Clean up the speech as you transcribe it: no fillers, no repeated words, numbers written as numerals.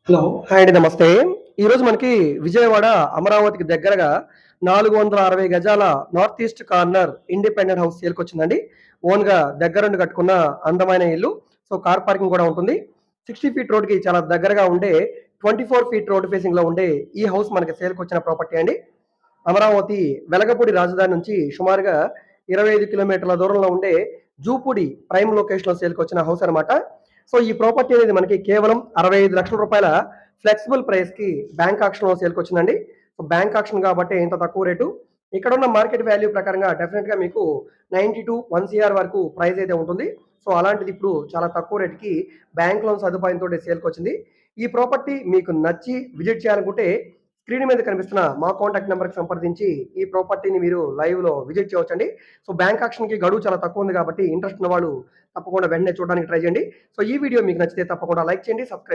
Hello. Hi అండి. నమస్తే. ఈరోజు మనకి విజయవాడ అమరావతికి దగ్గరగా 460 గజాల north east corner independent house సేల్‌కొచ్చిందండి. ఓన్‌గా దగ్గరుండి కట్టుకున్న అందమైన ఇల్లు. సో, కార్ పార్కింగ్ కూడా ఉంటుంది. 60 ఫీట్ రోడ్‌కి చాలా దగ్గరగా ఉండే 24 ఫీట్ రోడ్ ఫేసింగ్‌లో ఉండే ఈ హౌస్ మనకి సేల్‌కొచ్చిన ప్రాపర్టీ అండి. అమరావతి వెలగపూడి రాజధాని నుంచి సుమారుగా 25 కిలోమీటర్ల దూరంలో ఉండే జూపూడి ప్రైమ్ లొకేషన్‌లో సేల్‌కొచ్చిన హౌస్ అనమాట. సో, ఈ ప్రాపర్టీ అనేది మనకి కేవలం రూ. 65,00,000 ఫ్లెక్సిబుల్ ప్రైస్‌కి బ్యాంక్ ఆక్షన్‌లో సేల్‌కొచ్చిందండి. సో, బ్యాంక్ ఆక్షన్ కాబట్టి ఇంత తక్కువ రేటు. ఇక్కడున్న మార్కెట్ వాల్యూ ప్రకారంగా డెఫినిట్‌గా మీకు 90-1 సీఆర్ వరకు ప్రైస్ అయితే ఉంటుంది. సో, అలాంటిది ఇప్పుడు చాలా తక్కువ రేట్‌కి బ్యాంక్ లోన్ సదుపాయంతోటి సేల్‌కొచ్చింది. ఈ ప్రాపర్టీ మీకు నచ్చి విజిట్ చేయాలనుకుంటే స్క్రీన్ మీద కనిపిస్తున్న మా కాంటాక్ట్ నంబర్‌కి సంప్రదించి ఈ ప్రాపర్టీని మీరు లైవ్‌లో విజిట్ చేయవచ్చండి. సో, బ్యాంక్ ఆక్షన్‌కి గడువు చాలా తక్కువ ఉంది కాబట్టి ఇంట్రెస్ట్ ఉన్నవాళ్ళు తప్పకుండా వెంటనే చూడడానికి ట్రై చేయండి. సో, ఈ వీడియో మీకు నచ్చితే తప్పకుండా లైక్ చేయండి. సబ్స్క్రైబ్